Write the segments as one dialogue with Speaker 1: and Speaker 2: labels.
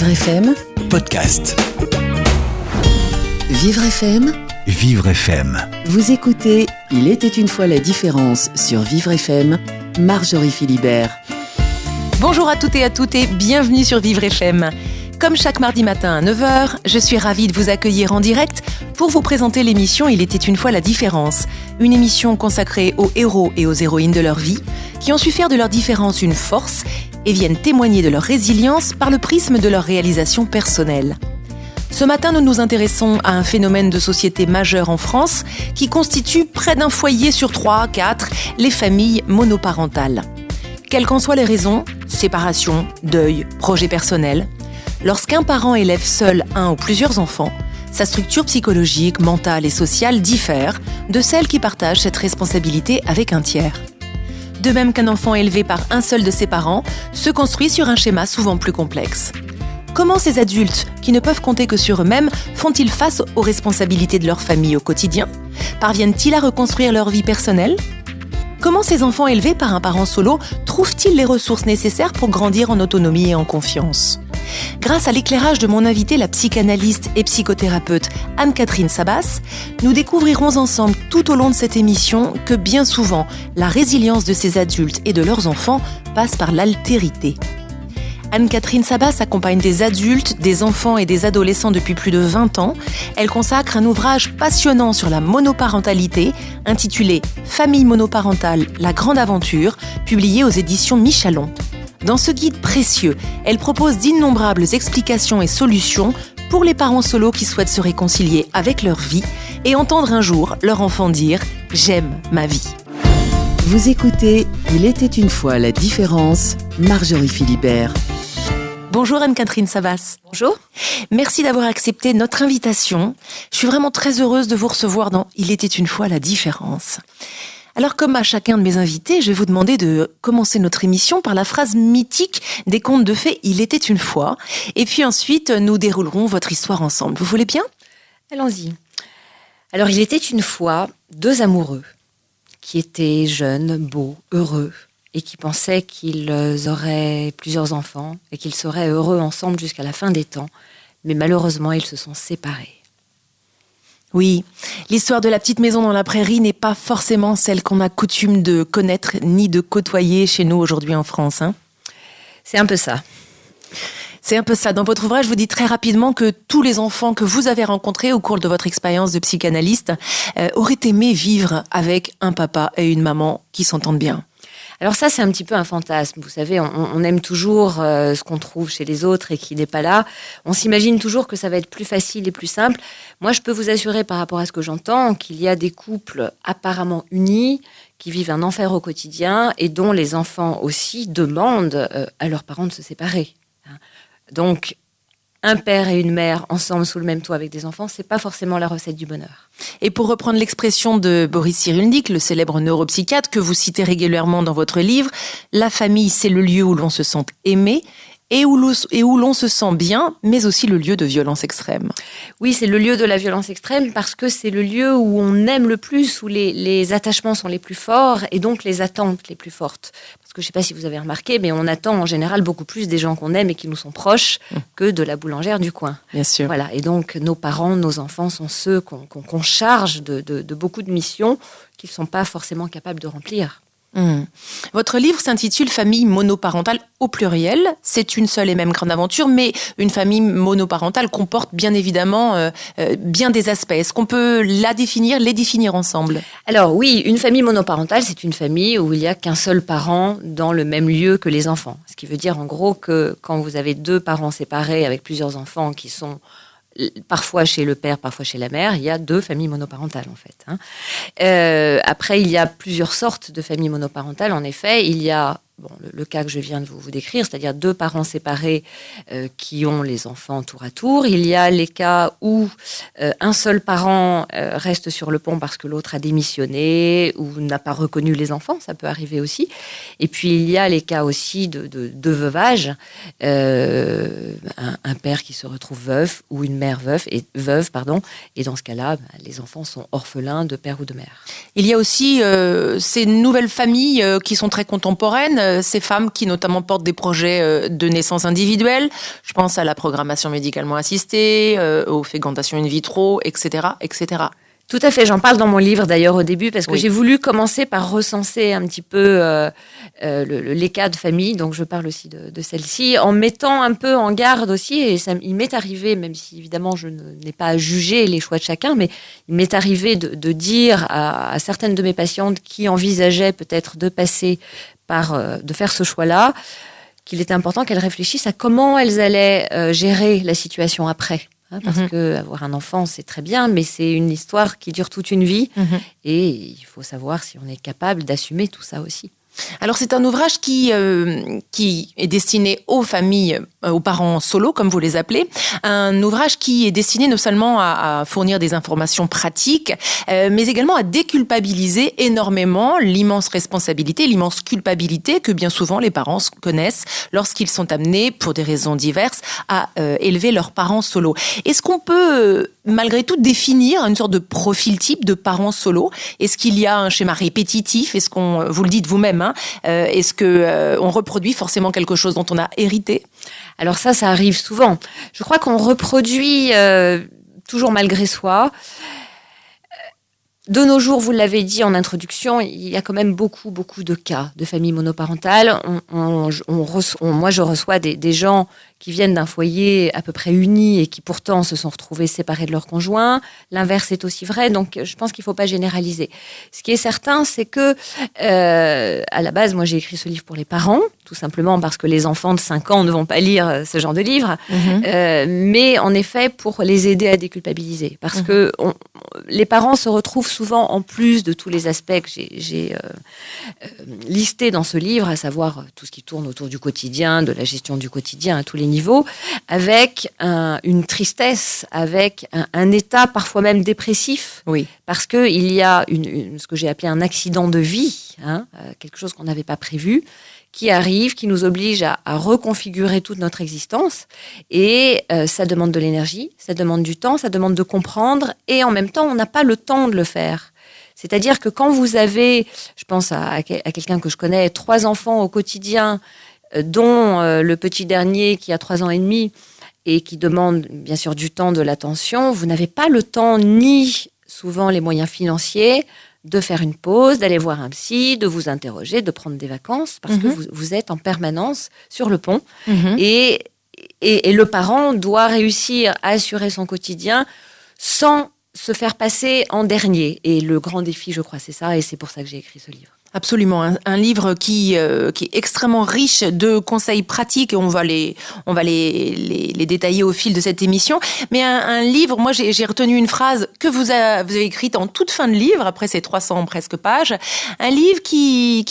Speaker 1: Vivre FM
Speaker 2: Podcast.
Speaker 1: Vivre FM,
Speaker 2: Vivre FM.
Speaker 1: vous écoutez Il était une fois la différence sur Vivre FM, Marjorie Philibert.
Speaker 3: Bonjour à toutes et bienvenue sur Vivre FM. Comme chaque mardi matin à 9h, je suis ravie de vous accueillir en direct pour vous présenter l'émission Il était une fois la différence. Une émission consacrée aux héros et aux héroïnes de leur vie qui ont su faire de leur différence une force et viennent témoigner de leur résilience par le prisme de leur réalisation personnelle. Ce matin, nous nous intéressons à un phénomène de société majeur en France qui constitue près d'un foyer sur 3, 4, les familles monoparentales. Quelles qu'en soient les raisons, séparation, deuil, projet personnel, lorsqu'un parent élève seul un ou plusieurs enfants, sa structure psychologique, mentale et sociale diffère de celle qui partage cette responsabilité avec un tiers. De même qu'un enfant élevé par un seul de ses parents se construit sur un schéma souvent plus complexe. Comment ces adultes, qui ne peuvent compter que sur eux-mêmes, font-ils face aux responsabilités de leur famille au quotidien ? Parviennent-ils à reconstruire leur vie personnelle ? Comment ces enfants élevés par un parent solo trouvent-ils les ressources nécessaires pour grandir en autonomie et en confiance ? Grâce à l'éclairage de mon invitée, la psychanalyste et psychothérapeute Anne-Catherine Sabas, nous découvrirons ensemble tout au long de cette émission que bien souvent, la résilience de ces adultes et de leurs enfants passe par l'altérité. Anne-Catherine Sabas accompagne des adultes, des enfants et des adolescents depuis plus de 20 ans. Elle consacre un ouvrage passionnant sur la monoparentalité, intitulé « Famille monoparentale, la grande aventure », publié aux éditions Michalon. Dans ce guide précieux, elle propose d'innombrables explications et solutions pour les parents solos qui souhaitent se réconcilier avec leur vie et entendre un jour leur enfant dire « J'aime ma vie ».
Speaker 1: Vous écoutez Il était une fois la différence, Marjorie Philibert.
Speaker 3: Bonjour Anne-Catherine Sabas.
Speaker 4: Bonjour.
Speaker 3: Merci d'avoir accepté notre invitation. Je suis vraiment très heureuse de vous recevoir dans Il était une fois la différence. Alors, comme à chacun de mes invités, je vais vous demander de commencer notre émission par la phrase mythique des contes de fées « Il était une fois ». Et puis ensuite, nous déroulerons votre histoire ensemble. Vous voulez bien ?
Speaker 4: Allons-y. Alors, il était une fois deux amoureux qui étaient jeunes, beaux, heureux et qui pensaient qu'ils auraient plusieurs enfants et qu'ils seraient heureux ensemble jusqu'à la fin des temps. Mais malheureusement, ils se sont séparés.
Speaker 3: Oui, l'histoire de la petite maison dans la prairie n'est pas forcément celle qu'on a coutume de connaître ni de côtoyer chez nous aujourd'hui en France.
Speaker 4: C'est un peu ça.
Speaker 3: C'est un peu ça. Dans votre ouvrage, vous dites très rapidement que tous les enfants que vous avez rencontrés au cours de votre expérience de psychanalyste auraient aimé vivre avec un papa et une maman qui s'entendent bien.
Speaker 4: Alors ça, c'est un petit peu un fantasme. Vous savez, on aime toujours ce qu'on trouve chez les autres et qui n'est pas là. On s'imagine toujours que ça va être plus facile et plus simple. Moi, je peux vous assurer par rapport à ce que j'entends qu'il y a des couples apparemment unis qui vivent un enfer au quotidien et dont les enfants aussi demandent à leurs parents de se séparer. Donc, un père et une mère ensemble sous le même toit avec des enfants, c'est pas forcément la recette du bonheur.
Speaker 3: Et pour reprendre l'expression de Boris Cyrulnik, le célèbre neuropsychiatre que vous citez régulièrement dans votre livre, la famille, c'est le lieu où l'on se sent aimé et où l'on se sent bien, mais aussi le lieu de violence extrême.
Speaker 4: Oui, c'est le lieu de la violence extrême parce que c'est le lieu où on aime le plus, où les attachements sont les plus forts et donc les attentes les plus fortes. Parce que je ne sais pas si vous avez remarqué, mais on attend en général beaucoup plus des gens qu'on aime et qui nous sont proches que de la boulangère du coin.
Speaker 3: Bien sûr.
Speaker 4: Voilà. Et donc, nos parents, nos enfants sont ceux qu'on charge de beaucoup de missions qu'ils ne sont pas forcément capables de remplir.
Speaker 3: Votre livre s'intitule « Famille monoparentale » au pluriel. C'est une seule et même grande aventure, mais une famille monoparentale comporte bien évidemment bien des aspects. Est-ce qu'on peut les définir ensemble ?
Speaker 4: Alors oui, une famille monoparentale, c'est une famille où il n'y a qu'un seul parent dans le même lieu que les enfants. Ce qui veut dire en gros que quand vous avez deux parents séparés avec plusieurs enfants qui sont parfois chez le père, parfois chez la mère, il y a deux familles monoparentales en fait. Après, il y a plusieurs sortes de familles monoparentales. En effet, il y a le cas que je viens de vous décrire, c'est-à-dire deux parents séparés qui ont les enfants tour à tour. Il y a les cas où un seul parent reste sur le pont parce que l'autre a démissionné ou n'a pas reconnu les enfants, ça peut arriver aussi. Et puis il y a les cas aussi de veuvage, un père qui se retrouve veuf ou une mère veuve, et dans ce cas-là, les enfants sont orphelins de père ou de mère.
Speaker 3: Il y a aussi ces nouvelles familles qui sont très contemporaines, ces femmes qui notamment portent des projets de naissance individuelle. Je pense à la programmation médicalement assistée, aux fécondations in vitro, etc., etc.
Speaker 4: Tout à fait, j'en parle dans mon livre d'ailleurs au début parce que
Speaker 3: Oui.
Speaker 4: j'ai voulu commencer par recenser un petit peu les cas de famille, donc je parle aussi de celle-ci, en mettant un peu en garde aussi, et il m'est arrivé, même si évidemment je n'ai pas à juger les choix de chacun, mais il m'est arrivé de dire à certaines de mes patientes qui envisageaient peut-être de passer de faire ce choix-là, qu'il était important qu'elles réfléchissent à comment elles allaient gérer la situation après. Parce que avoir un enfant, c'est très bien, mais c'est une histoire qui dure toute une vie. Et il faut savoir si on est capable d'assumer tout ça aussi.
Speaker 3: Alors c'est un ouvrage qui est destiné aux familles, aux parents solos comme vous les appelez, un ouvrage qui est destiné non seulement à fournir des informations pratiques, mais également à déculpabiliser énormément l'immense responsabilité, l'immense culpabilité que bien souvent les parents connaissent lorsqu'ils sont amenés, pour des raisons diverses, à élever leurs parents solos. Est-ce qu'on peut malgré tout définir une sorte de profil type de parents solos? Est-ce qu'il y a un schéma répétitif? Est-ce qu'on, vous le dites vous-même, est-ce que on reproduit forcément quelque chose dont on a hérité?
Speaker 4: Alors ça arrive souvent. Je crois qu'on reproduit toujours malgré soi. De nos jours, vous l'avez dit en introduction, il y a quand même beaucoup de cas de familles monoparentales. Moi, je reçois des gens qui viennent d'un foyer à peu près uni et qui pourtant se sont retrouvés séparés de leur conjoint. L'inverse est aussi vrai, donc je pense qu'il ne faut pas généraliser. Ce qui est certain, c'est que, à la base, moi j'ai écrit ce livre pour les parents, tout simplement parce que les enfants de 5 ans ne vont pas lire ce genre de livre, mais en effet pour les aider à déculpabiliser. Parce que les parents se retrouvent souvent, en plus de tous les aspects que j'ai listés dans ce livre, à savoir tout ce qui tourne autour du quotidien, de la gestion du quotidien à tous les niveaux, avec une tristesse, avec un état parfois même dépressif,
Speaker 3: Oui.
Speaker 4: parce qu'il y a ce que j'ai appelé un accident de vie, quelque chose qu'on n'avait pas prévu, qui arrive, qui nous oblige à reconfigurer toute notre existence. Et ça demande de l'énergie, ça demande du temps, ça demande de comprendre, et en même temps, on n'a pas le temps de le faire. C'est-à-dire que quand vous avez, je pense à quelqu'un que je connais, 3 enfants au quotidien, dont le petit dernier qui a 3 ans et demi et qui demande bien sûr du temps, de l'attention, vous n'avez pas le temps ni souvent les moyens financiers de faire une pause, d'aller voir un psy, de vous interroger, de prendre des vacances parce que vous êtes en permanence sur le pont. Et le parent doit réussir à assurer son quotidien sans se faire passer en dernier. Et le grand défi, je crois, c'est ça, et c'est pour ça que j'ai écrit ce livre.
Speaker 3: Absolument, un livre qui est extrêmement riche de conseils pratiques et on va les détailler au fil de cette émission. Mais un livre, moi j'ai retenu une phrase que vous avez écrite en toute fin de livre, après ces 300 presque pages, un livre qui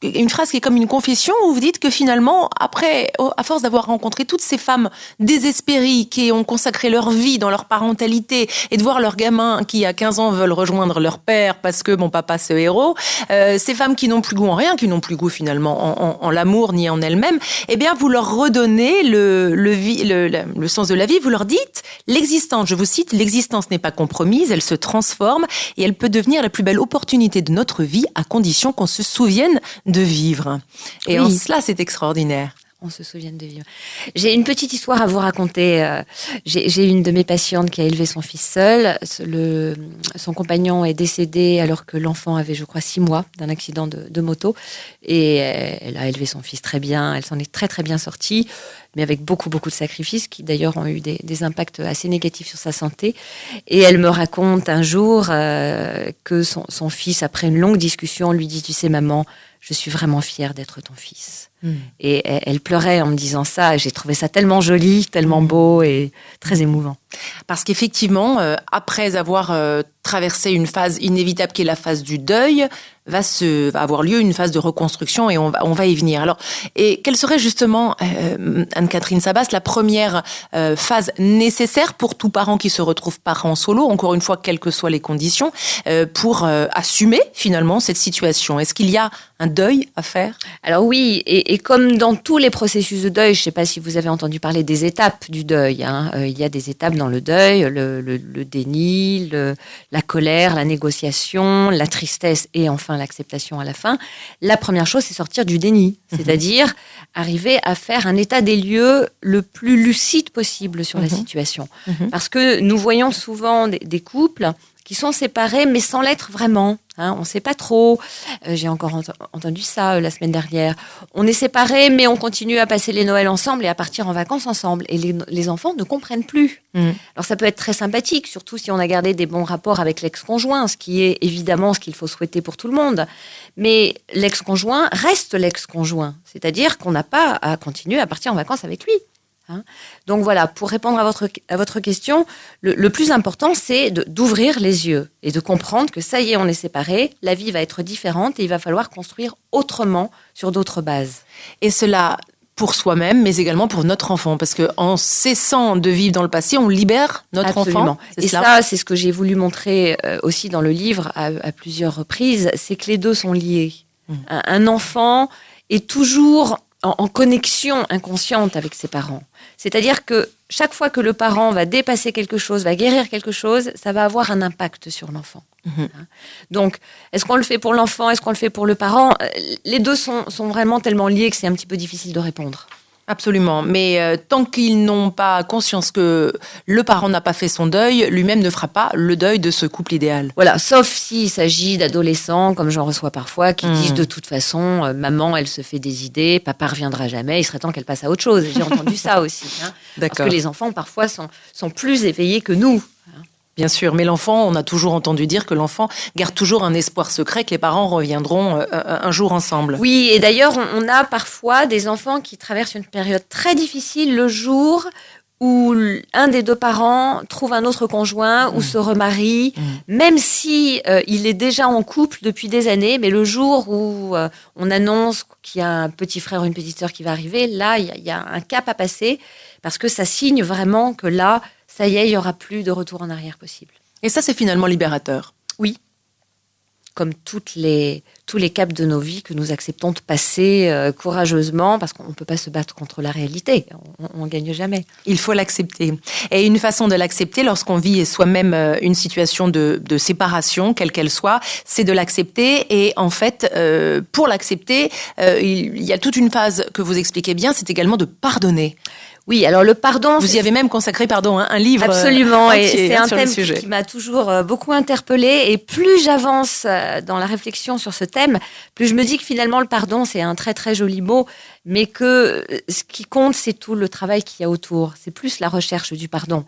Speaker 3: une phrase qui est comme une confession où vous dites que finalement, après, à force d'avoir rencontré toutes ces femmes désespérées qui ont consacré leur vie dans leur parentalité et de voir leurs gamins qui à 15 ans veulent rejoindre leur père parce que mon papa c'est le héros, ces femmes qui n'ont plus goût en rien, qui n'ont plus goût finalement en l'amour ni en elles-mêmes, eh bien vous leur redonnez le sens de la vie, vous leur dites l'existence, je vous cite, l'existence n'est pas compromise, elle se transforme et elle peut devenir la plus belle opportunité de notre vie à condition qu'on se souvienne de vivre. Et en cela, c'est extraordinaire.
Speaker 4: On se souvient de vivre. J'ai une petite histoire à vous raconter. J'ai une de mes patientes qui a élevé son fils seul. Son compagnon est décédé alors que l'enfant avait, je crois, 6 mois d'un accident de moto. Et elle a élevé son fils très bien. Elle s'en est très, très bien sortie, mais avec beaucoup de sacrifices qui, d'ailleurs, ont eu des impacts assez négatifs sur sa santé. Et elle me raconte un jour que son fils, après une longue discussion, lui dit « Tu sais, maman, je suis vraiment fière d'être ton fils. » Et elle pleurait en me disant ça. J'ai trouvé ça tellement joli, tellement beau et très émouvant.
Speaker 3: Parce qu'effectivement, après avoir traversé une phase inévitable qui est la phase du deuil, va avoir lieu une phase de reconstruction et on va y venir. Alors, et quelle serait justement, Anne-Catherine Sabas, la première phase nécessaire pour tout parent qui se retrouve parent solo, encore une fois, quelles que soient les conditions, pour assumer finalement cette situation? Est-ce qu'il y a un deuil à faire?
Speaker 4: Alors oui, et comme dans tous les processus de deuil, je ne sais pas si vous avez entendu parler des étapes du deuil. Il y a des étapes dans le deuil, le déni, la colère, la négociation, la tristesse et enfin l'acceptation à la fin, la première chose, c'est sortir du déni. C'est-à-dire arriver à faire un état des lieux le plus lucide possible sur la situation. Parce que nous voyons souvent des couples qui sont séparés, mais sans l'être vraiment. On ne sait pas trop. J'ai encore entendu ça la semaine dernière. On est séparés, mais on continue à passer les Noëls ensemble et à partir en vacances ensemble. Et les enfants ne comprennent plus. Alors ça peut être très sympathique, surtout si on a gardé des bons rapports avec l'ex-conjoint, ce qui est évidemment ce qu'il faut souhaiter pour tout le monde. Mais l'ex-conjoint reste l'ex-conjoint. C'est-à-dire qu'on n'a pas à continuer à partir en vacances avec lui. Donc voilà, pour répondre à votre question, le plus important, c'est d'ouvrir les yeux et de comprendre que ça y est, on est séparés, la vie va être différente et il va falloir construire autrement sur d'autres bases.
Speaker 3: Et cela pour soi-même, mais également pour notre enfant, parce qu'en cessant de vivre dans le passé, on libère notre enfant.
Speaker 4: Et ça, c'est ce que j'ai voulu montrer aussi dans le livre à plusieurs reprises, c'est que les deux sont liés. Un enfant est toujours en connexion inconsciente avec ses parents. C'est-à-dire que chaque fois que le parent va dépasser quelque chose, va guérir quelque chose, ça va avoir un impact sur l'enfant. Donc, est-ce qu'on le fait pour l'enfant, est-ce qu'on le fait pour le parent ? Les deux sont vraiment tellement liés que c'est un petit peu difficile de répondre.
Speaker 3: Absolument, mais tant qu'ils n'ont pas conscience que le parent n'a pas fait son deuil, lui-même ne fera pas le deuil de ce couple idéal.
Speaker 4: Voilà, sauf s'il s'agit d'adolescents, comme j'en reçois parfois, qui disent de toute façon, maman, elle se fait des idées, papa reviendra jamais, il serait temps qu'elle passe à autre chose. J'ai entendu ça aussi. Parce que les enfants, parfois, sont plus éveillés que nous.
Speaker 3: Bien sûr, mais l'enfant, on a toujours entendu dire que l'enfant garde toujours un espoir secret que les parents reviendront un jour ensemble.
Speaker 4: Oui, et d'ailleurs, on a parfois des enfants qui traversent une période très difficile le jour où un des deux parents trouve un autre conjoint ou se remarie, même si il est déjà en couple depuis des années, mais le jour où on annonce qu'il y a un petit frère ou une petite sœur qui va arriver, là, il y a un cap à passer, parce que ça signe vraiment que là, ça y est, il n'y aura plus de retour en arrière possible.
Speaker 3: Et ça, c'est finalement libérateur.
Speaker 4: Oui. Comme tous les caps de nos vies que nous acceptons de passer courageusement, parce qu'on ne peut pas se battre contre la réalité. On ne gagne jamais.
Speaker 3: Il faut l'accepter. Et une façon de l'accepter, lorsqu'on vit soi-même une situation de séparation, quelle qu'elle soit, c'est de l'accepter. Et en fait, pour l'accepter, il y a toute une phase que vous expliquez bien, c'est également de pardonner.
Speaker 4: Oui, alors le pardon...
Speaker 3: Vous y avez même consacré, un livre
Speaker 4: absolument,
Speaker 3: entier,
Speaker 4: et c'est un
Speaker 3: sur
Speaker 4: thème
Speaker 3: le sujet.
Speaker 4: qui m'a toujours beaucoup interpellée. Et plus j'avance dans la réflexion sur ce thème, plus je me dis que finalement le pardon, c'est un très très joli mot, mais que ce qui compte, c'est tout le travail qu'il y a autour. C'est plus la recherche du pardon.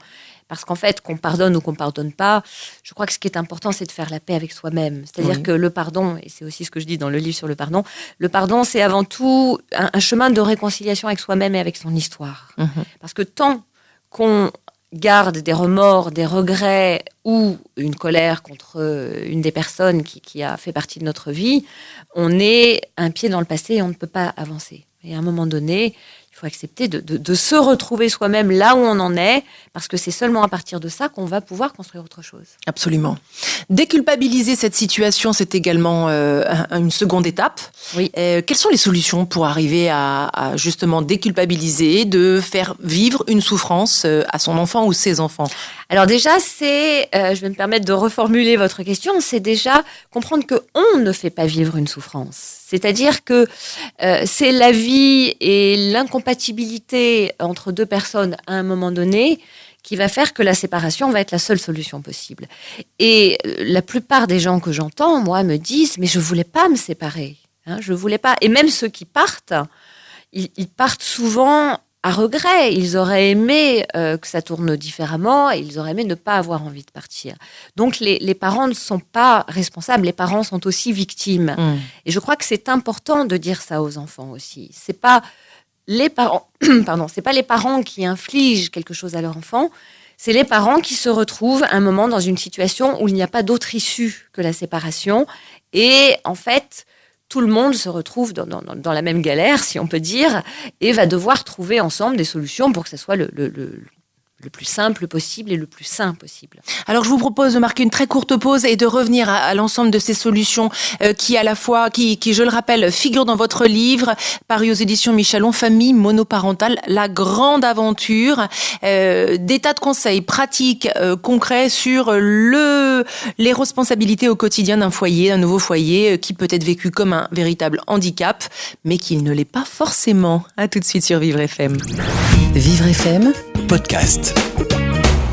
Speaker 4: Parce qu'en fait, qu'on pardonne ou qu'on ne pardonne pas, je crois que ce qui est important, c'est de faire la paix avec soi-même. C'est-à-dire que le pardon, et c'est aussi ce que je dis dans le livre sur le pardon, c'est avant tout un chemin de réconciliation avec soi-même et avec son histoire. Parce que tant qu'on garde des remords, des regrets ou une colère contre une des personnes qui a fait partie de notre vie, on est un pied dans le passé et on ne peut pas avancer. Et à un moment donné, il faut accepter de se retrouver soi-même là où on en est, parce que c'est seulement à partir de ça qu'on va pouvoir construire autre chose.
Speaker 3: Absolument. Déculpabiliser cette situation, c'est également une seconde étape.
Speaker 4: Oui.
Speaker 3: Quelles sont les solutions pour arriver à justement déculpabiliser, de faire vivre une souffrance à son enfant ou ses enfants ?
Speaker 4: Alors déjà, je vais me permettre de reformuler votre question, c'est déjà comprendre qu'on ne fait pas vivre une souffrance. C'est-à-dire que c'est la vie et l'incompatibilité entre deux personnes à un moment donné qui va faire que la séparation va être la seule solution possible. Et la plupart des gens que j'entends, moi, me disent « mais je ne voulais pas me séparer, je ne voulais pas ». Et même ceux qui partent, ils partent souvent à regret. Ils auraient aimé que ça tourne différemment et ils auraient aimé ne pas avoir envie de partir. Donc les parents ne sont pas responsables, les parents sont aussi victimes. Et je crois que c'est important de dire ça aux enfants aussi. C'est pas les parents, c'est pas les parents qui infligent quelque chose à leur enfant, c'est les parents qui se retrouvent à un moment dans une situation où il n'y a pas d'autre issue que la séparation. Et en fait, tout le monde se retrouve dans la même galère, si on peut dire, et va devoir trouver ensemble des solutions pour que ce soit le le plus simple possible et le plus sain possible.
Speaker 3: Alors, je vous propose de marquer une très courte pause et de revenir à l'ensemble de ces solutions qui, à la fois, qui, je le rappelle, figurent dans votre livre, paru aux éditions Michalon, Famille monoparentale, la grande aventure. Des tas de conseils pratiques, concrets sur les responsabilités au quotidien d'un foyer, d'un nouveau foyer qui peut être vécu comme un véritable handicap, mais qui ne l'est pas forcément. À tout de suite sur Vivre FM.
Speaker 1: Vivre FM,
Speaker 2: Podcast.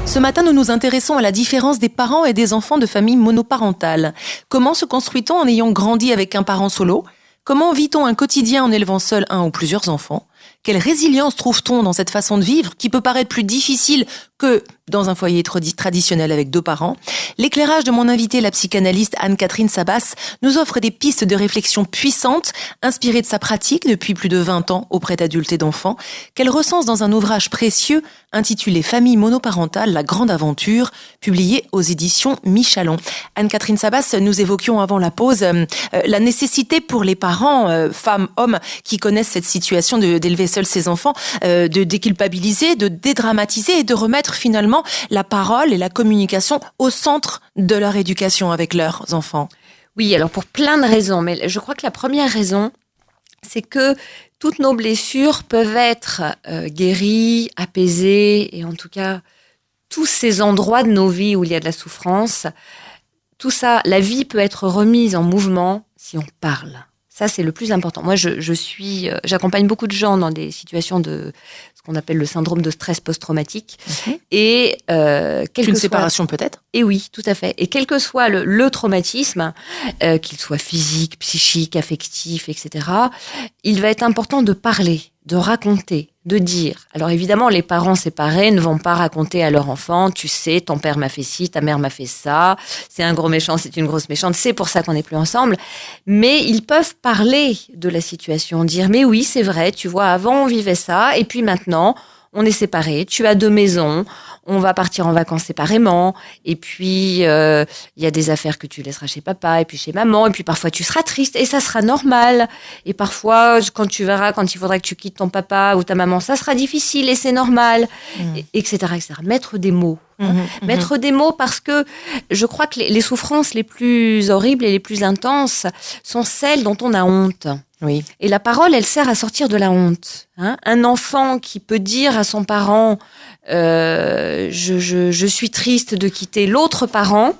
Speaker 3: Ce matin, nous nous intéressons à la différence des parents et des enfants de familles monoparentales. Comment se construit-on en ayant grandi avec un parent solo ? Comment vit-on un quotidien en élevant seul un ou plusieurs enfants ? Quelle résilience trouve-t-on dans cette façon de vivre qui peut paraître plus difficile que dans un foyer traditionnel avec 2 parents ? L'éclairage de mon invitée, la psychanalyste Anne-Catherine Sabas, nous offre des pistes de réflexion puissantes, inspirées de sa pratique depuis plus de 20 ans auprès d'adultes et d'enfants, qu'elle recense dans un ouvrage précieux intitulé « Famille monoparentale, la grande aventure », publié aux éditions Michalon. Anne-Catherine Sabas, nous évoquions avant la pause la nécessité pour les parents, femmes, hommes, qui connaissent cette situation d'élever seuls ses enfants, de déculpabiliser, de dédramatiser et de remettre finalement la parole et la communication au centre de leur éducation avec leurs enfants.
Speaker 4: Oui, alors pour plein de raisons, mais je crois que la première raison, c'est que toutes nos blessures peuvent être guéries, apaisées, et en tout cas, tous ces endroits de nos vies où il y a de la souffrance, tout ça, la vie peut être remise en mouvement si on parle. Ça, c'est le plus important. Moi, j'accompagne beaucoup de gens dans des situations de ce qu'on appelle le syndrome de stress post-traumatique. Et
Speaker 3: Une séparation peut-être ?
Speaker 4: Et oui, tout à fait. Et quel que soit le traumatisme, qu'il soit physique, psychique, affectif, etc., il va être important de parler, de raconter, de dire. Alors évidemment, les parents séparés ne vont pas raconter à leur enfant, tu sais, ton père m'a fait ci, ta mère m'a fait ça, c'est un gros méchant, c'est une grosse méchante, c'est pour ça qu'on n'est plus ensemble. Mais ils peuvent parler de la situation, dire, mais oui, c'est vrai, tu vois, avant on vivait ça, et puis maintenant, on est séparés, tu as 2 maisons, on va partir en vacances séparément, et puis il y a des affaires que tu laisseras chez papa, et puis chez maman, et puis parfois tu seras triste, et ça sera normal. Et parfois, quand tu verras, quand il faudra que tu quittes ton papa ou ta maman, ça sera difficile, et c'est normal, etc., etc. Mettre des mots. Mettre des mots parce que je crois que les souffrances les plus horribles et les plus intenses sont celles dont on a honte.
Speaker 3: Oui.
Speaker 4: Et la parole, elle sert à sortir de la honte. Un enfant qui peut dire à son parent je suis triste de quitter l'autre parent,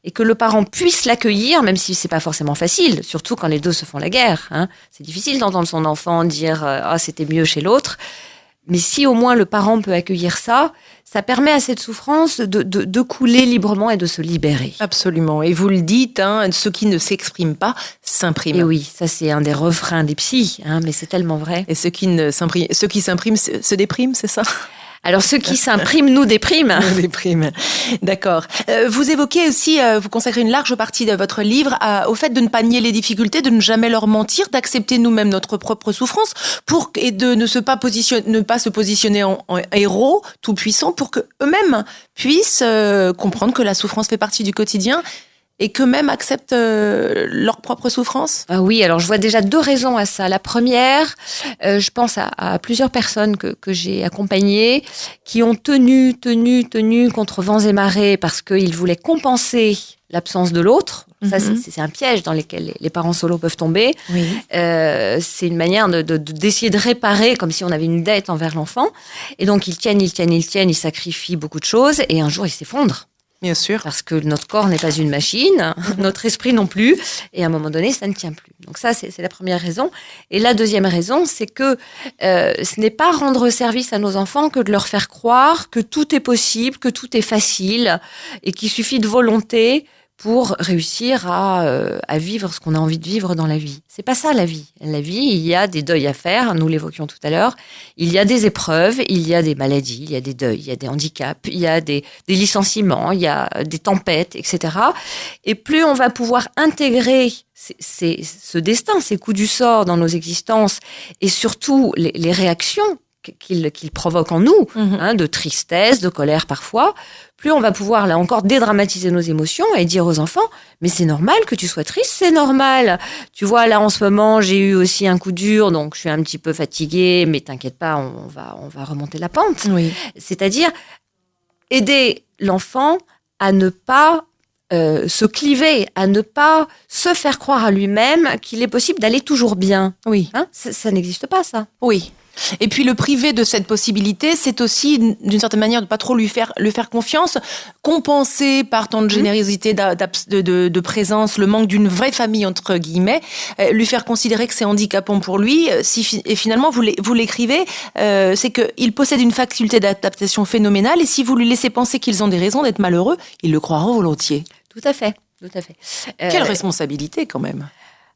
Speaker 4: et que le parent puisse l'accueillir, même si c'est pas forcément facile, surtout quand les 2 se font la guerre. C'est difficile d'entendre son enfant dire c'était mieux chez l'autre. Mais si au moins le parent peut accueillir ça, ça permet à cette souffrance de couler librement et de se libérer.
Speaker 3: Absolument. Et vous le dites, ceux qui ne s'expriment pas s'impriment.
Speaker 4: Et oui, ça c'est un des refrains des psys, mais c'est tellement vrai.
Speaker 3: Et ceux qui s'impriment se dépriment, c'est ça ?
Speaker 4: Alors ceux qui s'impriment nous dépriment.
Speaker 3: Nous dépriment. D'accord. Vous évoquez aussi, vous consacrez une large partie de votre livre au fait de ne pas nier les difficultés, de ne jamais leur mentir, d'accepter nous-mêmes notre propre souffrance et de ne pas se positionner en héros tout puissant pour que eux-mêmes puissent comprendre que la souffrance fait partie du quotidien et qu'eux-mêmes acceptent leur propre souffrance.
Speaker 4: Ah oui, alors je vois déjà 2 raisons à ça. La première, je pense à plusieurs personnes que j'ai accompagnées qui ont tenu contre vents et marées parce qu'ils voulaient compenser l'absence de l'autre. Ça, c'est un piège dans lequel les parents solos peuvent tomber.
Speaker 3: Oui.
Speaker 4: C'est une manière d'essayer de réparer comme si on avait une dette envers l'enfant. Et donc, ils tiennent, ils sacrifient beaucoup de choses et un jour, ils s'effondrent.
Speaker 3: Bien sûr.
Speaker 4: Parce que notre corps n'est pas une machine, notre esprit non plus, et à un moment donné, ça ne tient plus. Donc ça, c'est la première raison. Et la deuxième raison, c'est que ce n'est pas rendre service à nos enfants que de leur faire croire que tout est possible, que tout est facile, et qu'il suffit de volonté pour réussir à vivre ce qu'on a envie de vivre dans la vie. C'est pas ça la vie. La vie, il y a des deuils à faire, nous l'évoquions tout à l'heure. Il y a des épreuves, il y a des maladies, il y a des deuils, il y a des handicaps, il y a des licenciements, il y a des tempêtes, etc. Et plus on va pouvoir intégrer ce destin, ces coups du sort dans nos existences, et surtout les réactions qu'il provoque en nous, de tristesse, de colère parfois, plus on va pouvoir, là encore, dédramatiser nos émotions et dire aux enfants, mais c'est normal que tu sois triste, c'est normal. Tu vois, là, en ce moment, j'ai eu aussi un coup dur, donc je suis un petit peu fatiguée, mais t'inquiète pas, on va remonter la pente.
Speaker 3: Oui.
Speaker 4: C'est-à-dire aider l'enfant à ne pas se cliver, à ne pas se faire croire à lui-même qu'il est possible d'aller toujours bien.
Speaker 3: Oui.
Speaker 4: Ça n'existe pas, ça.
Speaker 3: Oui. Et puis le priver de cette possibilité, c'est aussi d'une certaine manière de pas trop lui faire confiance, compenser par tant de générosité, de présence, le manque d'une vraie famille entre guillemets, lui faire considérer que c'est handicapant pour lui. Et finalement vous l'écrivez, c'est que il possède une faculté d'adaptation phénoménale et si vous lui laissez penser qu'ils ont des raisons d'être malheureux, il le croira volontiers.
Speaker 4: Tout à fait.
Speaker 3: Quelle responsabilité quand même.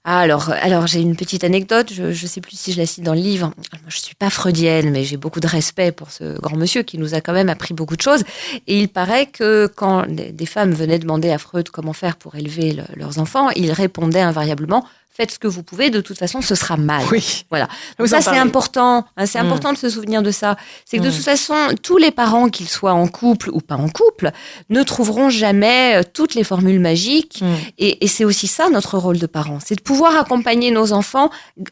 Speaker 4: Alors, j'ai une petite anecdote, je sais plus si je la cite dans le livre. Moi, je suis pas freudienne, mais j'ai beaucoup de respect pour ce grand monsieur qui nous a quand même appris beaucoup de choses. Et il paraît que quand des femmes venaient demander à Freud comment faire pour élever leurs enfants, il répondait invariablement « Faites ce que vous pouvez, de toute façon, ce sera mal. »
Speaker 3: Oui.
Speaker 4: Voilà. Donc ça, c'est important. C'est important de se souvenir de ça. C'est que de toute façon, tous les parents, qu'ils soient en couple ou pas en couple, ne trouveront jamais toutes les formules magiques. Et c'est aussi ça, notre rôle de parents. C'est de pouvoir accompagner nos enfants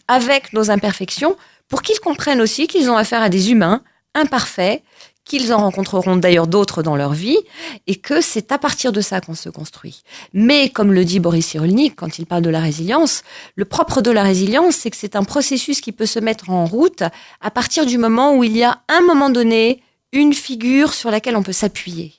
Speaker 4: avec nos imperfections pour qu'ils comprennent aussi qu'ils ont affaire à des humains imparfaits, qu'ils en rencontreront d'ailleurs d'autres dans leur vie, et que c'est à partir de ça qu'on se construit. Mais, comme le dit Boris Cyrulnik, quand il parle de la résilience, le propre de la résilience, c'est que c'est un processus qui peut se mettre en route à partir du moment où il y a, à un moment donné, une figure sur laquelle on peut s'appuyer.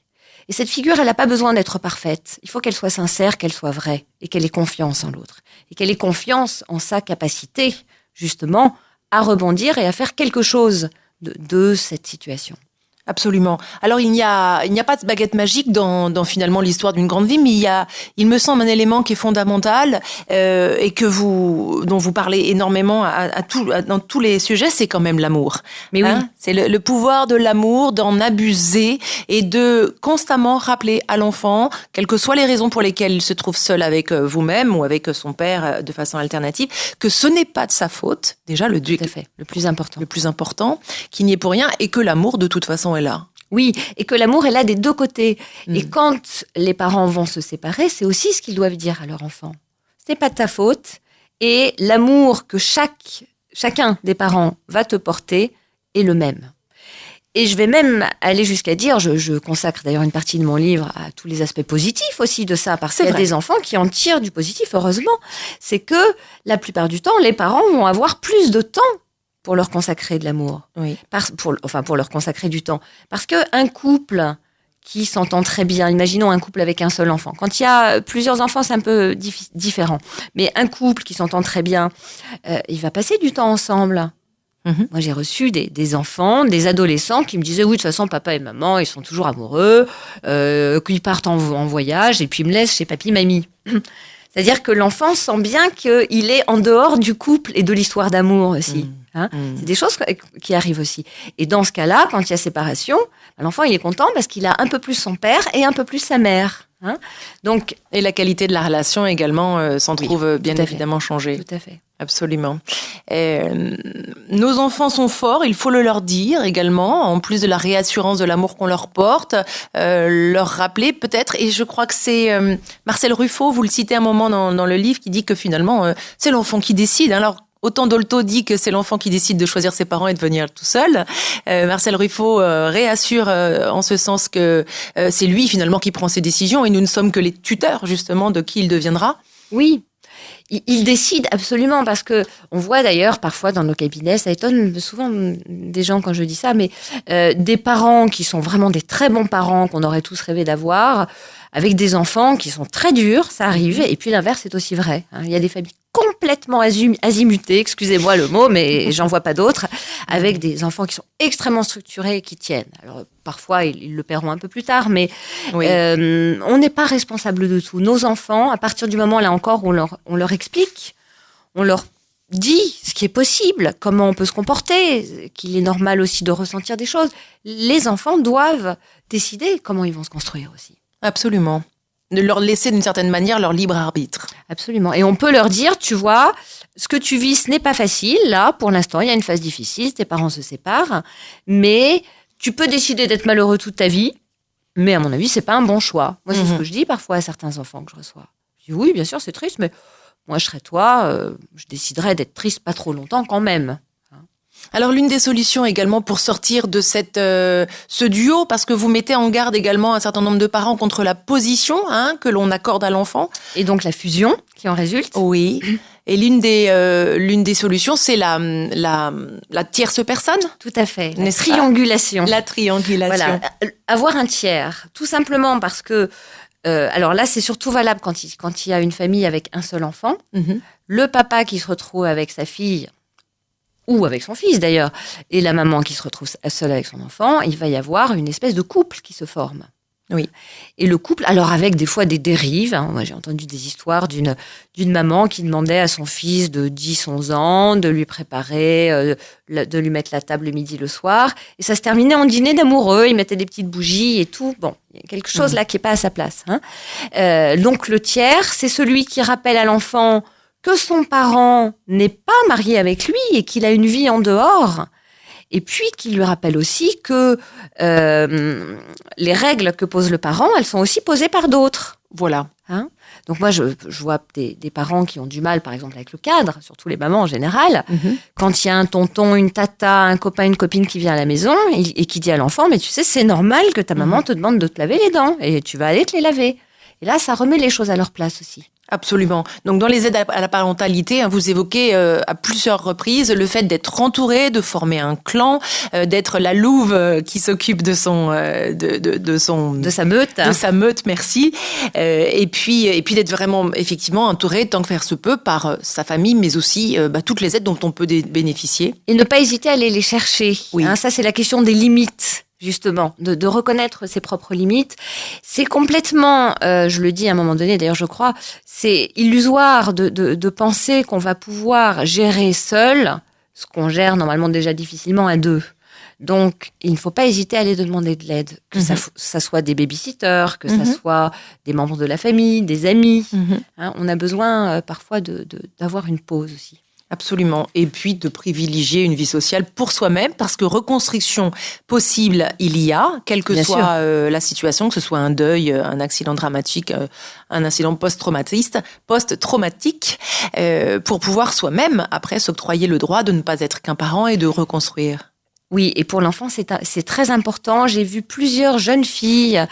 Speaker 4: Et cette figure, elle n'a pas besoin d'être parfaite. Il faut qu'elle soit sincère, qu'elle soit vraie, et qu'elle ait confiance en l'autre. Et qu'elle ait confiance en sa capacité, justement, à rebondir et à faire quelque chose de cette situation.
Speaker 3: Absolument. Alors il n'y a pas de baguette magique dans finalement l'histoire d'une grande vie, mais il me semble un élément qui est fondamental et dont vous parlez énormément dans tous les sujets, c'est quand même l'amour.
Speaker 4: Mais oui,
Speaker 3: c'est le pouvoir de l'amour, d'en abuser et de constamment rappeler à l'enfant, quelles que soient les raisons pour lesquelles il se trouve seul avec vous-même ou avec son père de façon alternative, que ce n'est pas de sa faute. Déjà le
Speaker 4: tout à fait, le plus important,
Speaker 3: qu'il n'y est pour rien et que l'amour de toute façon est là.
Speaker 4: Oui, et que l'amour est là des deux côtés. Et quand les parents vont se séparer, c'est aussi ce qu'ils doivent dire à leur enfant. Ce n'est pas de ta faute. Et l'amour que chacun des parents va te porter est le même. Et je vais même aller jusqu'à dire, je consacre d'ailleurs une partie de mon livre à tous les aspects positifs aussi de ça, parce qu'il y a des enfants qui en tirent du positif, heureusement. C'est que la plupart du temps, les parents vont avoir plus de temps pour leur consacrer de l'amour. Oui. Pour leur consacrer du temps. Parce qu'un couple qui s'entend très bien, imaginons un couple avec un seul enfant. Quand il y a plusieurs enfants, c'est un peu différent. Mais un couple qui s'entend très bien, il va passer du temps ensemble. Moi, j'ai reçu des enfants, des adolescents qui me disaient « Oui, de toute façon, papa et maman, ils sont toujours amoureux, qu'ils partent en voyage et puis ils me laissent chez papy, mamie. » C'est-à-dire que l'enfant sent bien qu'il est en dehors du couple et de l'histoire d'amour aussi. C'est des choses qui arrivent aussi. Et dans ce cas-là, quand il y a séparation, l'enfant il est content parce qu'il a un peu plus son père et un peu plus sa mère. Donc,
Speaker 3: et la qualité de la relation également s'en trouve bien évidemment changée.
Speaker 4: Tout à fait.
Speaker 3: Absolument. Nos enfants sont forts, il faut le leur dire également, en plus de la réassurance de l'amour qu'on leur porte, leur rappeler peut-être, et je crois que c'est Marcel Ruffo, vous le citez un moment dans le livre, qui dit que finalement c'est l'enfant qui décide. Alors autant Dolto dit que c'est l'enfant qui décide de choisir ses parents et de venir tout seul. Marcel Ruffo réassure en ce sens que c'est lui finalement qui prend ses décisions et nous ne sommes que les tuteurs justement de qui il deviendra.
Speaker 4: Oui. Il décide absolument parce que on voit d'ailleurs parfois dans nos cabinets, ça étonne souvent des gens quand je dis ça, mais des parents qui sont vraiment des très bons parents qu'on aurait tous rêvé d'avoir, avec des enfants qui sont très durs, ça arrive, et puis l'inverse est aussi vrai. Il y a des familles complètement azimutées, excusez-moi le mot, mais j'en vois pas d'autres, avec des enfants qui sont extrêmement structurés et qui tiennent. Alors parfois ils le paieront un peu plus tard, mais on n'est pas responsable de tout. Nos enfants, à partir du moment là encore où on leur explique, on leur dit ce qui est possible, comment on peut se comporter, qu'il est normal aussi de ressentir des choses. Les enfants doivent décider comment ils vont se construire aussi.
Speaker 3: Absolument. de leur laisser d'une certaine manière leur libre arbitre.
Speaker 4: Absolument. Et on peut leur dire, tu vois, ce que tu vis, ce n'est pas facile. Là, pour l'instant, il y a une phase difficile, tes parents se séparent, mais tu peux décider d'être malheureux toute ta vie, mais à mon avis, c'est pas un bon choix. Moi, c'est ce que je dis parfois à certains enfants que je reçois. Je dis, oui, bien sûr, c'est triste, mais moi, je serais toi, je déciderais d'être triste pas trop longtemps quand même.
Speaker 3: Alors, l'une des solutions également pour sortir de ce duo, parce que vous mettez en garde également un certain nombre de parents contre la position que l'on accorde à l'enfant.
Speaker 4: Et donc, la fusion qui en résulte.
Speaker 3: Oui. Et l'une des solutions, c'est la tierce personne.
Speaker 4: Tout à fait. La triangulation.
Speaker 3: La triangulation.
Speaker 4: Voilà. Avoir un tiers. Tout simplement parce que, alors là, c'est surtout valable quand il y a une famille avec un seul enfant. Le papa qui se retrouve avec sa fille, ou avec son fils d'ailleurs, et la maman qui se retrouve seule avec son enfant, il va y avoir une espèce de couple qui se forme.
Speaker 3: Oui.
Speaker 4: Et le couple, alors avec des fois des dérives, moi j'ai entendu des histoires d'une maman qui demandait à son fils de 10-11 ans de lui préparer, de lui mettre la table le midi, le soir, et ça se terminait en dîner d'amoureux, ils mettaient des petites bougies et tout. Bon, il y a quelque chose là qui n'est pas à sa place. Donc le tiers, c'est celui qui rappelle à l'enfant que son parent n'est pas marié avec lui et qu'il a une vie en dehors, et puis qui lui rappelle aussi que les règles que pose le parent, elles sont aussi posées par d'autres.
Speaker 3: Voilà.
Speaker 4: Donc moi, je vois des parents qui ont du mal, par exemple, avec le cadre, surtout les mamans en général. Quand il y a un tonton, une tata, un copain, une copine qui vient à la maison et qui dit à l'enfant, mais tu sais, c'est normal que ta maman te demande de te laver les dents et tu vas aller te les laver. Et là, ça remet les choses à leur place aussi.
Speaker 3: Absolument. Donc, dans les aides à la parentalité, vous évoquez à plusieurs reprises le fait d'être entouré, de former un clan, d'être la louve qui s'occupe de sa meute. De sa meute, merci. Et puis d'être vraiment, effectivement, entouré, tant que faire se peut, par sa famille, mais aussi toutes les aides dont on peut bénéficier.
Speaker 4: Et ne pas hésiter à aller les chercher.
Speaker 3: Oui.
Speaker 4: Ça, c'est la question des limites. Justement, de reconnaître ses propres limites. C'est complètement, je le dis à un moment donné, d'ailleurs je crois, c'est illusoire de penser qu'on va pouvoir gérer seul ce qu'on gère normalement déjà difficilement à deux. Donc, il ne faut pas hésiter à aller demander de l'aide, que ça soit des babysitters, que ça soit des membres de la famille, des amis. On a besoin parfois d'avoir une pause aussi.
Speaker 3: Absolument. Et puis de privilégier une vie sociale pour soi-même, parce que reconstruction possible, il y a, quelle que soit la situation, que ce soit un deuil, un accident dramatique, un incident post-traumatique, pour pouvoir soi-même, après, s'octroyer le droit de ne pas être qu'un parent et de reconstruire.
Speaker 4: Oui, et pour l'enfant, c'est très important. J'ai vu plusieurs jeunes filles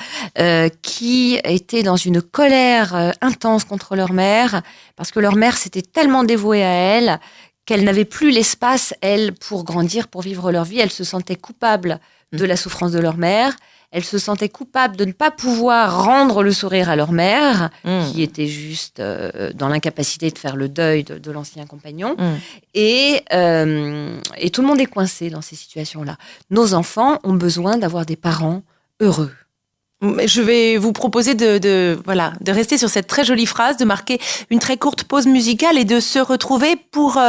Speaker 4: qui étaient dans une colère intense contre leur mère, parce que leur mère s'était tellement dévouée à elles qu'elles n'avaient plus l'espace, elles, pour grandir, pour vivre leur vie. Elles se sentaient coupables de la souffrance de leur mère. Elles se sentaient coupables de ne pas pouvoir rendre le sourire à leur mère, qui était juste dans l'incapacité de faire le deuil de l'ancien compagnon. Et tout le monde est coincé dans ces situations-là. Nos enfants ont besoin d'avoir des parents heureux.
Speaker 3: Je vais vous proposer de rester sur cette très jolie phrase, de marquer une très courte pause musicale et de se retrouver pour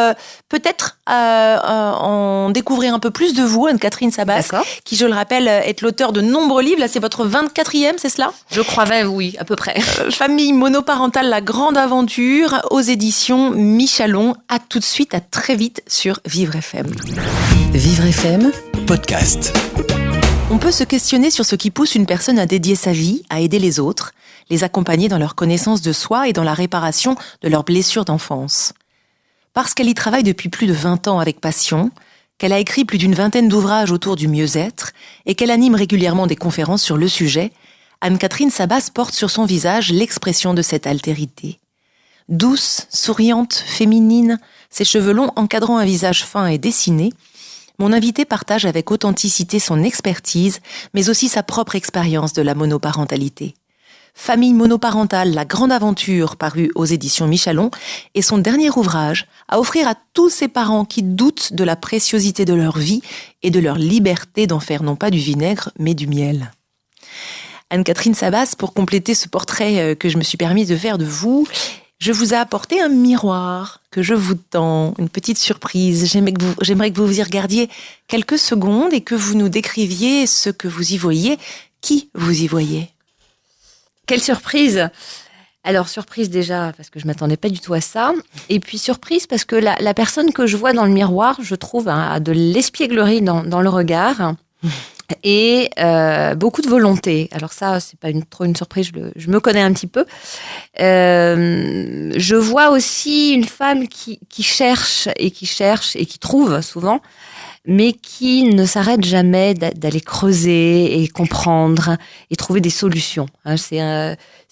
Speaker 3: peut-être en découvrir un peu plus de vous, Anne-Catherine Sabas, qui, je le rappelle, est l'auteur de nombreux livres. Là, c'est votre 24e, c'est cela ?
Speaker 4: Je crois 20, oui, à peu près.
Speaker 3: Famille monoparentale, la grande aventure, aux éditions Michalon. À tout de suite, à très vite sur Vivre FM.
Speaker 1: Vivre FM,
Speaker 2: podcast.
Speaker 3: On peut se questionner sur ce qui pousse une personne à dédier sa vie, à aider les autres, les accompagner dans leur connaissance de soi et dans la réparation de leurs blessures d'enfance. Parce qu'elle y travaille depuis plus de 20 ans avec passion, qu'elle a écrit plus d'une vingtaine d'ouvrages autour du mieux-être et qu'elle anime régulièrement des conférences sur le sujet, Anne-Catherine Sabas porte sur son visage l'expression de cette altérité. Douce, souriante, féminine, ses cheveux longs encadrant un visage fin et dessiné, mon invité partage avec authenticité son expertise, mais aussi sa propre expérience de la monoparentalité. Famille monoparentale, la grande aventure, paru aux éditions Michalon, est son dernier ouvrage à offrir à tous ces parents qui doutent de la préciosité de leur vie et de leur liberté d'en faire non pas du vinaigre, mais du miel. Anne-Catherine Sabas, pour compléter ce portrait que je me suis permis de faire de vous, je vous ai apporté un miroir que je vous tends, une petite surprise. J'aimerais que vous y regardiez quelques secondes et que vous nous décriviez ce que vous y voyez, qui vous y voyez.
Speaker 4: quelle surprise! Alors, surprise déjà, parce que je m'attendais pas du tout à ça. Et puis, surprise, parce que la personne que je vois dans le miroir, je trouve, a de l'espièglerie dans le regard et beaucoup de volonté. Alors ça, c'est pas trop une surprise, je me connais un petit peu. Je vois aussi une femme qui cherche et qui trouve souvent, mais qui ne s'arrête jamais d'aller creuser et comprendre et trouver des solutions.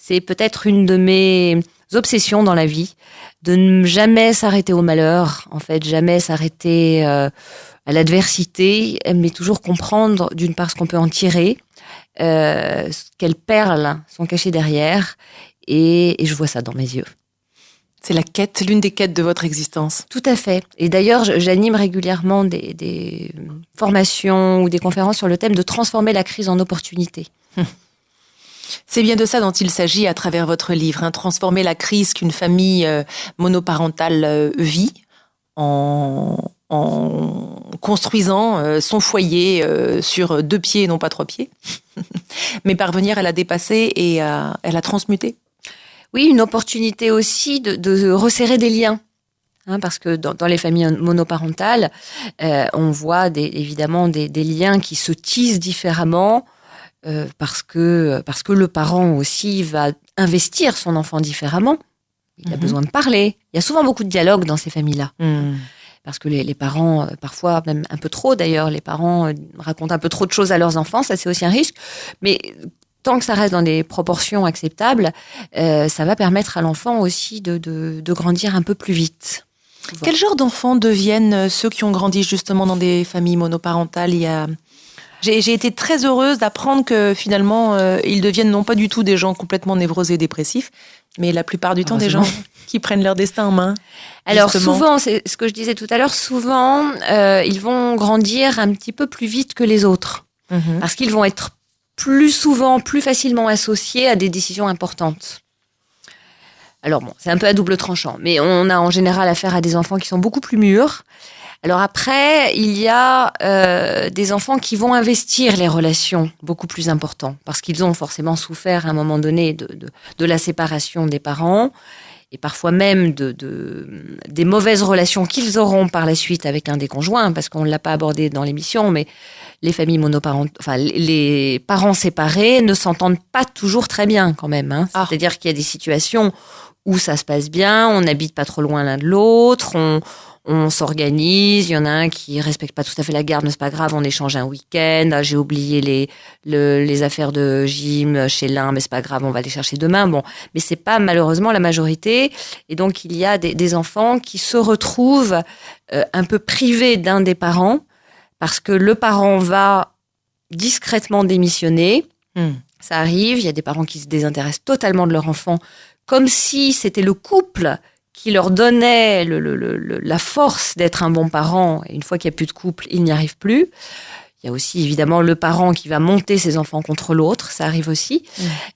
Speaker 4: C'est peut-être une de mes obsessions dans la vie, de ne jamais s'arrêter au malheur, en fait, jamais s'arrêter à l'adversité, mais toujours comprendre d'une part ce qu'on peut en tirer, quelles perles sont cachées derrière, et je vois ça dans mes yeux.
Speaker 3: C'est l'une des quêtes de votre existence.
Speaker 4: Tout à fait. Et d'ailleurs, j'anime régulièrement des formations ou des conférences sur le thème de transformer la crise en opportunité.
Speaker 3: C'est bien de ça dont il s'agit à travers votre livre, transformer la crise qu'une famille monoparentale vit en construisant son foyer sur 2 pieds et non pas 3 pieds, mais parvenir à la dépasser et à la transmuter.
Speaker 4: Oui, une opportunité aussi de resserrer des liens. Parce que dans les familles monoparentales, on voit évidemment des liens qui se tissent différemment parce que le parent aussi va investir son enfant différemment. Il a besoin de parler. Il y a souvent beaucoup de dialogue dans ces familles-là. Parce que les parents, parfois même un peu trop d'ailleurs, les parents racontent un peu trop de choses à leurs enfants, ça c'est aussi un risque. Mais tant que ça reste dans des proportions acceptables, ça va permettre à l'enfant aussi de grandir un peu plus vite. Souvent.
Speaker 3: Quel genre d'enfants deviennent ceux qui ont grandi justement dans des familles monoparentales? J'ai été très heureuse d'apprendre que finalement, ils deviennent non pas du tout des gens complètement névrosés et dépressifs, mais la plupart du temps des gens qui prennent leur destin en main.
Speaker 4: Alors
Speaker 3: justement.
Speaker 4: souvent, c'est ce que je disais tout à l'heure, souvent, ils vont grandir un petit peu plus vite que les autres. Parce qu'ils vont être plus souvent, plus facilement associés à des décisions importantes. Alors bon, c'est un peu à double tranchant, mais on a en général affaire à des enfants qui sont beaucoup plus mûrs. Alors après, il y a des enfants qui vont investir les relations beaucoup plus importantes, parce qu'ils ont forcément souffert à un moment donné de la séparation des parents, et parfois même des mauvaises relations qu'ils auront par la suite avec un des conjoints, parce qu'on ne l'a pas abordé dans l'émission, mais les familles monoparentales, enfin les parents séparés ne s'entendent pas toujours très bien quand même. C'est-à-dire qu'il y a des situations où ça se passe bien, on n'habite pas trop loin l'un de l'autre, on s'organise, il y en a un qui respecte pas tout à fait la garde, mais c'est pas grave, on échange un week-end, j'ai oublié les affaires de gym chez l'un, mais c'est pas grave, on va les chercher demain. Bon, mais c'est pas malheureusement la majorité, et donc il y a des enfants qui se retrouvent un peu privés d'un des parents, parce que le parent va discrètement démissionner. Ça arrive, il y a des parents qui se désintéressent totalement de leur enfant, comme si c'était le couple qui leur donnait la force d'être un bon parent. Et une fois qu'il n'y a plus de couple, ils n'y arrivent plus. Il y a aussi évidemment le parent qui va monter ses enfants contre l'autre, ça arrive aussi.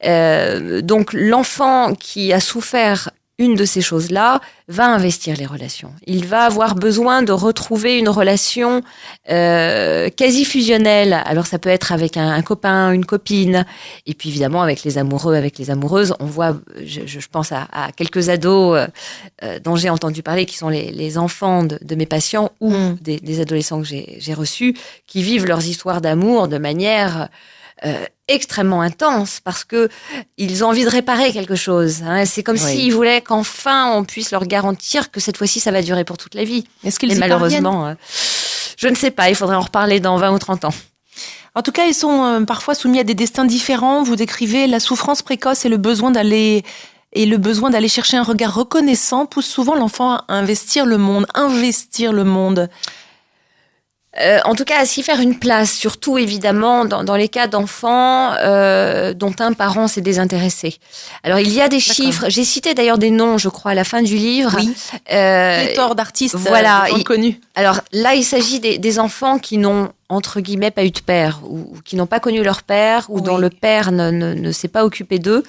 Speaker 4: Donc l'enfant qui a souffert une de ces choses-là va investir les relations. Il va avoir besoin de retrouver une relation quasi fusionnelle. Alors ça peut être avec un copain, une copine, et puis évidemment avec les amoureux, avec les amoureuses. On voit, je pense à quelques ados dont j'ai entendu parler, qui sont les enfants de mes patients ou des adolescents que j'ai reçus, qui vivent leurs histoires d'amour de manière extrêmement intense, parce que ils ont envie de réparer quelque chose. C'est comme s'ils voulaient qu'enfin on puisse leur garantir que cette fois-ci ça va durer pour toute la vie.
Speaker 3: Est-ce qu'ils
Speaker 4: y malheureusement, je ne sais pas, il faudrait en reparler dans 20 ou 30 ans.
Speaker 3: En tout cas, ils sont parfois soumis à des destins différents. Vous décrivez la souffrance précoce et le besoin d'aller chercher un regard reconnaissant pousse souvent l'enfant à investir le monde.
Speaker 4: En tout cas, à s'y faire une place, surtout évidemment dans les cas d'enfants dont un parent s'est désintéressé. Alors il y a des chiffres, j'ai cité d'ailleurs des noms, je crois, à la fin du livre.
Speaker 3: Oui. Pléthore d'artistes connus.
Speaker 4: Alors là, il s'agit des enfants qui n'ont entre guillemets pas eu de père, ou qui n'ont pas connu leur père, ou dont le père ne s'est pas occupé d'eux.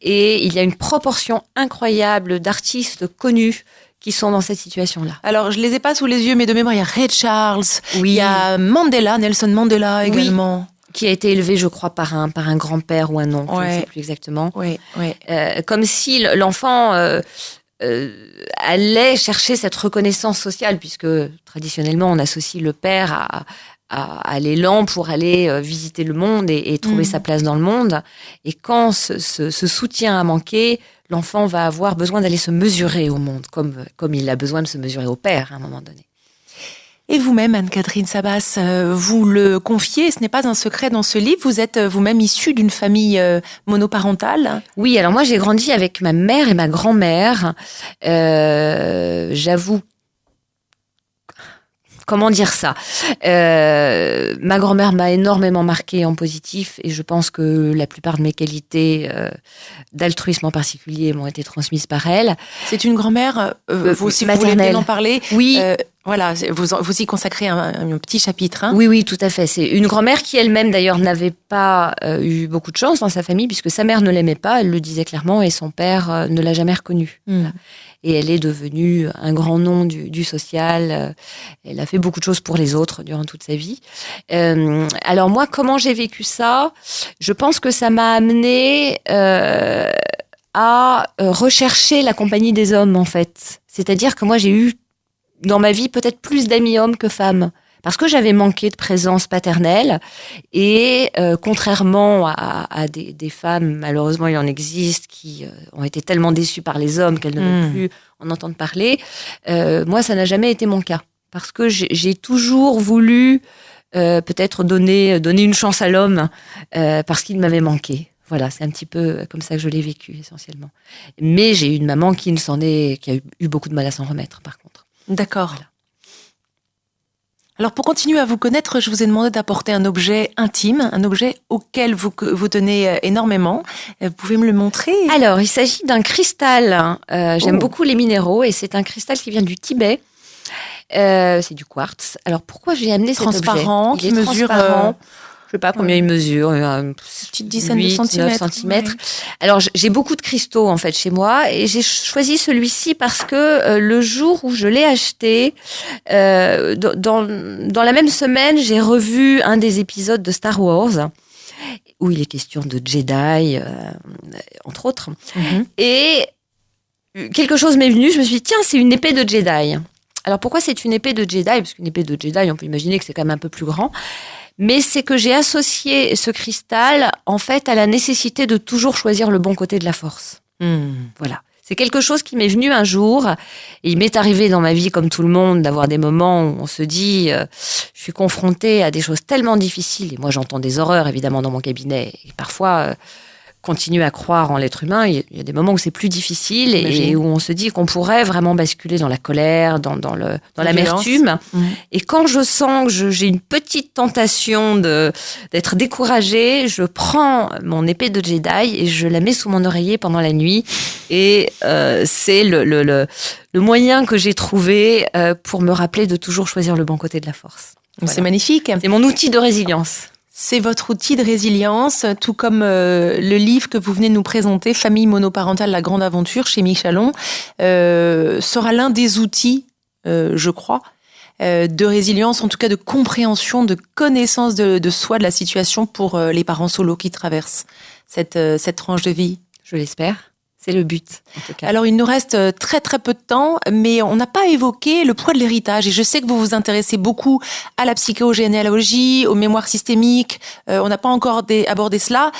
Speaker 4: Et il y a une proportion incroyable d'artistes connus qui sont dans cette situation-là.
Speaker 3: Alors, je les ai pas sous les yeux, mais de mémoire, il y a Ray Charles, il y a Nelson Mandela également.
Speaker 4: qui a été élevé, je crois, par un grand-père ou un oncle, je ne
Speaker 3: Ouais.
Speaker 4: sais plus exactement.
Speaker 3: Oui, oui.
Speaker 4: Comme si l'enfant allait chercher cette reconnaissance sociale, puisque traditionnellement, on associe le père à l'élan pour aller visiter le monde et trouver sa place dans le monde. Et quand ce soutien a manqué, l'enfant va avoir besoin d'aller se mesurer au monde, comme il a besoin de se mesurer au père à un moment donné.
Speaker 3: Et vous-même, Anne-Catherine Sabas, vous le confiez, ce n'est pas un secret dans ce livre, vous êtes vous-même issue d'une famille monoparentale.
Speaker 4: Oui, alors moi j'ai grandi avec ma mère et ma grand-mère. J'avoue, comment dire ça, ma grand-mère m'a énormément marquée en positif et je pense que la plupart de mes qualités d'altruisme en particulier m'ont été transmises par elle.
Speaker 3: C'est une grand-mère, vous aussi, vous voulez
Speaker 4: maternelle.
Speaker 3: bien en parler.
Speaker 4: Oui.
Speaker 3: Voilà, vous y consacrez un petit chapitre. Hein.
Speaker 4: Oui, tout à fait. C'est une grand-mère qui elle-même d'ailleurs n'avait pas eu beaucoup de chance dans sa famille puisque sa mère ne l'aimait pas, elle le disait clairement, et son père ne l'a jamais reconnue. Voilà. Et elle est devenue un grand nom du social. Elle a fait beaucoup de choses pour les autres durant toute sa vie. Alors moi, comment j'ai vécu ça ? Je pense que ça m'a amenée à rechercher la compagnie des hommes, en fait. C'est-à-dire que moi, j'ai eu dans ma vie peut-être plus d'amis hommes que femmes. Parce que j'avais manqué de présence paternelle et contrairement à des femmes, malheureusement il en existe, qui ont été tellement déçues par les hommes qu'elles ne veulent plus en entendre parler, moi ça n'a jamais été mon cas. Parce que j'ai toujours voulu peut-être donner une chance à l'homme parce qu'il m'avait manqué. Voilà, c'est un petit peu comme ça que je l'ai vécu essentiellement. Mais j'ai eu une maman qui a eu beaucoup de mal à s'en remettre par contre.
Speaker 3: D'accord.
Speaker 4: Voilà.
Speaker 3: Alors, pour continuer à vous connaître, je vous ai demandé d'apporter un objet intime, un objet auquel vous tenez énormément. Vous pouvez me le montrer ?
Speaker 4: Alors, il s'agit d'un cristal. J'aime beaucoup les minéraux et c'est un cristal qui vient du Tibet. C'est du quartz. Alors, pourquoi j'ai amené cet objet ?
Speaker 3: Transparent, qui mesure...
Speaker 4: Je sais pas combien il mesure,
Speaker 3: une petite dizaine de centimètres.
Speaker 4: 9 centimètres. Ouais. Alors, j'ai beaucoup de cristaux, en fait, chez moi, et j'ai choisi celui-ci parce que le jour où je l'ai acheté, dans la même semaine, j'ai revu un des épisodes de Star Wars, où il est question de Jedi, entre autres. Et quelque chose m'est venu, je me suis dit, tiens, c'est une épée de Jedi. Alors, pourquoi c'est une épée de Jedi ? Parce qu'une épée de Jedi, on peut imaginer que c'est quand même un peu plus grand. Mais c'est que j'ai associé ce cristal, en fait, à la nécessité de toujours choisir le bon côté de la force. Voilà. C'est quelque chose qui m'est venu un jour. Et il m'est arrivé dans ma vie, comme tout le monde, d'avoir des moments où on se dit, je suis confrontée à des choses tellement difficiles. Et moi, j'entends des horreurs, évidemment, dans mon cabinet. Et parfois, continuer à croire en l'être humain, il y a des moments où c'est plus difficile et où on se dit qu'on pourrait vraiment basculer dans la colère, dans l'amertume. Et quand je sens que j'ai une petite tentation d'être découragée, je prends mon épée de Jedi et je la mets sous mon oreiller pendant la nuit. Et c'est le moyen que j'ai trouvé pour me rappeler de toujours choisir le bon côté de la force.
Speaker 3: Voilà. C'est magnifique.
Speaker 4: C'est mon outil de résilience.
Speaker 3: C'est votre outil de résilience, tout comme le livre que vous venez de nous présenter, Famille monoparentale, la grande aventure, chez Michalon, sera l'un des outils, je crois, de résilience, en tout cas de compréhension, de connaissance de soi, de la situation pour les parents solos qui traversent cette tranche de vie. Je l'espère. C'est le but, en tout cas. Alors, il nous reste très, très peu de temps, mais on n'a pas évoqué le poids de l'héritage. Et je sais que vous vous intéressez beaucoup à la psychogénéalogie, aux mémoires systémiques. On n'a pas encore abordé cela.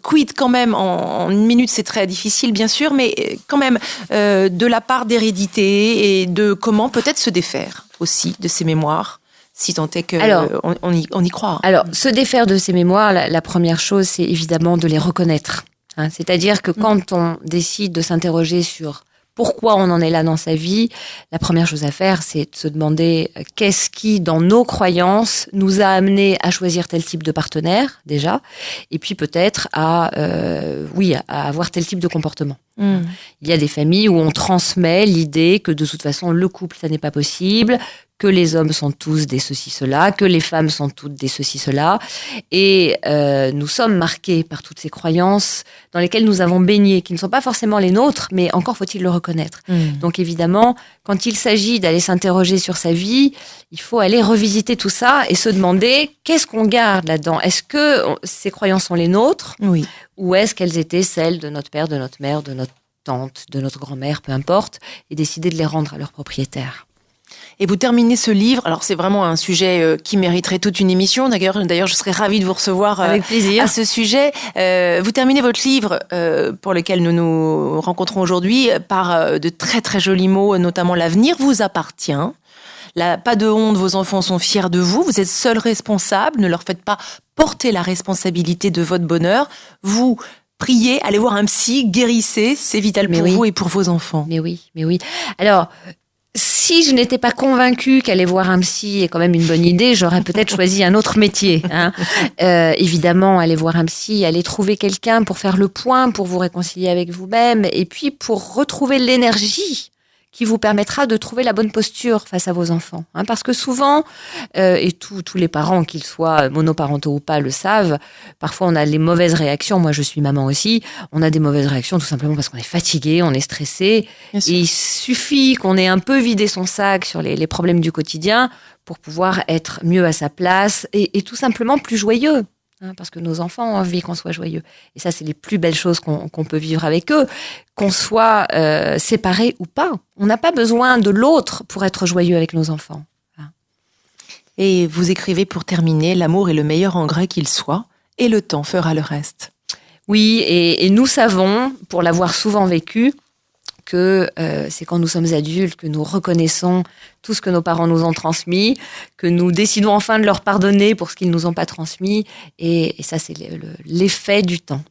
Speaker 3: Quid, quand même, en une minute, c'est très difficile, bien sûr, mais quand même, de la part d'hérédité et de comment peut-être se défaire aussi de ces mémoires, si tant est qu'on y croit.
Speaker 4: Alors, se défaire de ces mémoires, la première chose, c'est évidemment de les reconnaître. C'est-à-dire que quand on décide de s'interroger sur pourquoi on en est là dans sa vie, la première chose à faire, c'est de se demander qu'est-ce qui, dans nos croyances, nous a amené à choisir tel type de partenaire, déjà, et puis peut-être à avoir tel type de comportement. Il y a des familles où on transmet l'idée que de toute façon, le couple, ça n'est pas possible, que les hommes sont tous des ceci, cela, que les femmes sont toutes des ceci, cela. Et nous sommes marqués par toutes ces croyances dans lesquelles nous avons baigné, qui ne sont pas forcément les nôtres, mais encore faut-il le reconnaître. Donc évidemment, quand il s'agit d'aller s'interroger sur sa vie, il faut aller revisiter tout ça et se demander qu'est-ce qu'on garde là-dedans. Est-ce que ces croyances sont les nôtres ?
Speaker 3: Oui.
Speaker 4: Ou est-ce qu'elles étaient celles de notre père, de notre mère, de notre tante, de notre grand-mère, peu importe, et décider de les rendre à leur propriétaire.
Speaker 3: Et vous terminez ce livre, alors c'est vraiment un sujet qui mériterait toute une émission, d'ailleurs je serais ravie de vous recevoir
Speaker 4: avec plaisir
Speaker 3: à ce sujet. Vous terminez votre livre, pour lequel nous nous rencontrons aujourd'hui, par de très très jolis mots, notamment « L'avenir vous appartient ». Pas de honte, vos enfants sont fiers de vous, vous êtes seul responsable, ne leur faites pas porter la responsabilité de votre bonheur. Vous priez, allez voir un psy, guérissez, c'est vital pour vous et pour vos enfants.
Speaker 4: Mais oui. Alors, si je n'étais pas convaincue qu'aller voir un psy est quand même une bonne idée, j'aurais peut-être choisi un autre métier. Évidemment, aller voir un psy, aller trouver quelqu'un pour faire le point, pour vous réconcilier avec vous-même, et puis pour retrouver l'énergie qui vous permettra de trouver la bonne posture face à vos enfants. Parce que souvent, et tous les parents, qu'ils soient monoparentaux ou pas, le savent, parfois on a les mauvaises réactions. Moi, je suis maman aussi. On a des mauvaises réactions tout simplement parce qu'on est fatigué, on est stressé. Et il suffit qu'on ait un peu vidé son sac sur les problèmes du quotidien pour pouvoir être mieux à sa place et tout simplement plus joyeux. Parce que nos enfants ont envie qu'on soit joyeux. Et ça, c'est les plus belles choses qu'on peut vivre avec eux, qu'on soit séparés ou pas. On n'a pas besoin de l'autre pour être joyeux avec nos enfants.
Speaker 3: Et vous écrivez pour terminer, l'amour est le meilleur engrais qu'il soit, et le temps fera le reste.
Speaker 4: Oui, et nous savons, pour l'avoir souvent vécu, que c'est quand nous sommes adultes que nous reconnaissons tout ce que nos parents nous ont transmis, que nous décidons enfin de leur pardonner pour ce qu'ils ne nous ont pas transmis. Et ça, c'est l'effet du temps.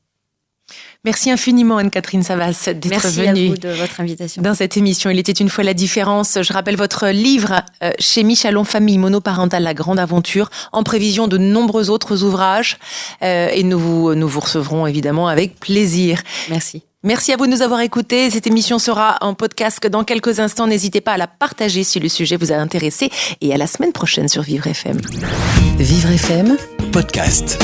Speaker 3: Merci infiniment Anne-Catherine Savas d'être venue.
Speaker 4: Merci à vous de votre invitation.
Speaker 3: Dans cette émission, il était une fois la différence. Je rappelle votre livre chez Michalon Famille monoparentale, La Grande Aventure, en prévision de nombreux autres ouvrages. Et nous vous recevrons évidemment avec plaisir.
Speaker 4: Merci.
Speaker 3: Merci à vous de nous avoir écoutés. Cette émission sera en podcast dans quelques instants. N'hésitez pas à la partager si le sujet vous a intéressé. Et à la semaine prochaine sur Vivre FM.
Speaker 1: Vivre FM
Speaker 2: Podcast.